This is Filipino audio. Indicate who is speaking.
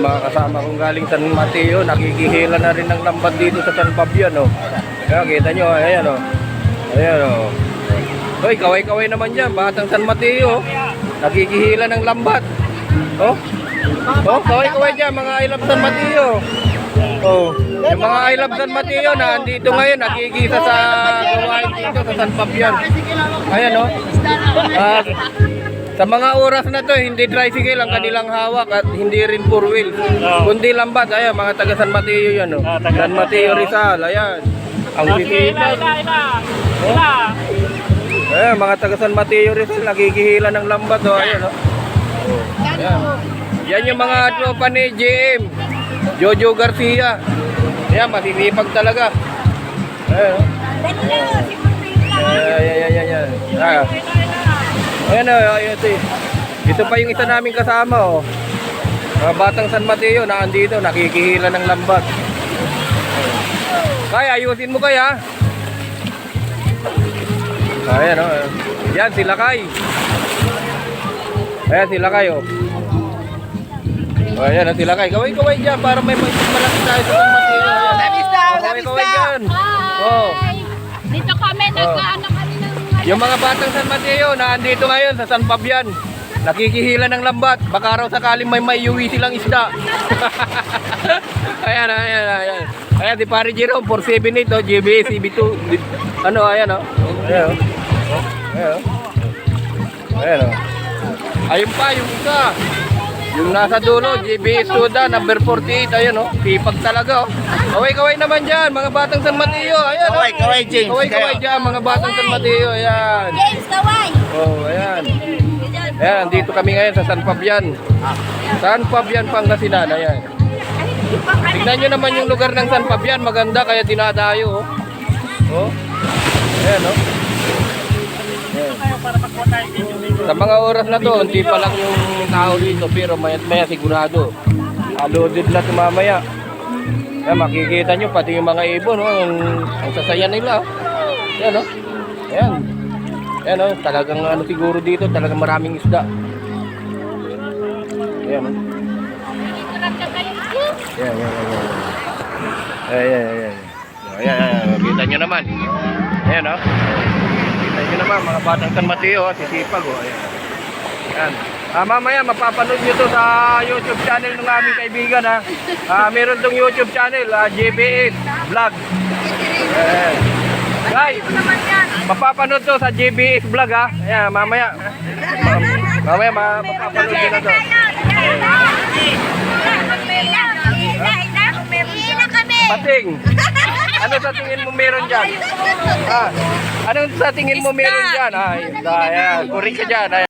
Speaker 1: mga kasama kong galing San Mateo, nakikihila na rin ng lambat dito sa San Fabian, oh. Kaya kita nyo, ayan, oh. Ayan, oh. Hoy, kaway-kaway naman dyan, Batang San Mateo, nakikihila ng lambat. Oh, oh, kaway-kaway dyan, mga I Love San Mateo. Oh, yung mga I Love San Mateo na andito ngayon, nakikita sa gawain dito sa San Fabian. Ayan, oh. Sa mga oras na to, hindi tricycle ang kanilang hawak at hindi rin four wheel. Kundi lambat, ayan, mga taga San Mateo yan, oh. San Mateo Rizal, ayan. Ang sisipag. Ayan, mga taga San Mateo Rizal, nakikihila ng lambat, oh. Ayan, oh. Ayan. Yan yung mga tropa ni JM, Jojo Garcia. Ayan, masisipag talaga. Ayan, oh. Ayan. Ayan, ayan, ito pa yung isa naming kasama, oh. Mga Batang San Mateo na andito, nakikihila ng lambat. Kaya, ayusin mo kaya. Ayan, oh. Yan, sila Kay. Ayan, sila Kay, oh. Ayan, sila Kay. Kaway-kaway dyan para may malaki tayo sa San Mateo. Kaway-kaway dyan. Oh.
Speaker 2: Dito kami, nagkaano kami ng...
Speaker 1: Yung mga Batang San Mateo na andito ngayon sa San Fabian, nakikihila ng lambat. Baka raw sakaling may maiuwi silang isda. Ayan. Ayan, di pare Jerome, 478, oh, GBA, CB2. Ano, ayan, oh. Ayan, oh. Ayan, oh. Ayun pa, yung isa. Yung nasa dulo, GBA Suda, number 48, ayan, oh. Sipag talaga, oh. Kaway-kaway naman dyan, mga Batang San Mateo. Ayan, oh.
Speaker 3: Kaway, James.
Speaker 1: Kaway-kaway dyan, mga Batang San Mateo. Ayan.
Speaker 2: James, kaway!
Speaker 1: Oh, ayan. Ayan, dito kami ngayon sa San Fabian. San Fabian, Pangasinan, ayan. Tignan nyo naman yung lugar ng San Fabian, maganda kaya dinadayo, oh. Oh. Ayan, oh. Ayan. Sa mga oras na to, hindi pa lang yung tao dito, pero maya sigurado. Loaded na ito mamaya. Ayan, makikita nyo, pati yung mga ibon, oh, ang sasaya nila, oh. Ayan, oh. Ayan. Ayan, oh, talagang ano siguro dito, talagang maraming isda. Ayan, oh. Ayan. Kita nyo naman. Ayan, oh. Kita nyo naman, mga Batang San Mateo, sisipag, oh. Ayan. Mamaya, mapapanood nyo to sa YouTube channel ng aming kaibigan, ha. Meron tong YouTube channel, JBS Vlog. Ayan. Guys, mapapanood to sa JBS Vlog, ha. Ayan, mamaya. Mapapanood nyo na to. Pating. Ano sa tingin mo meron dyan? Ano sa tingin mo meron dyan? Ayan, kurik ka dyan.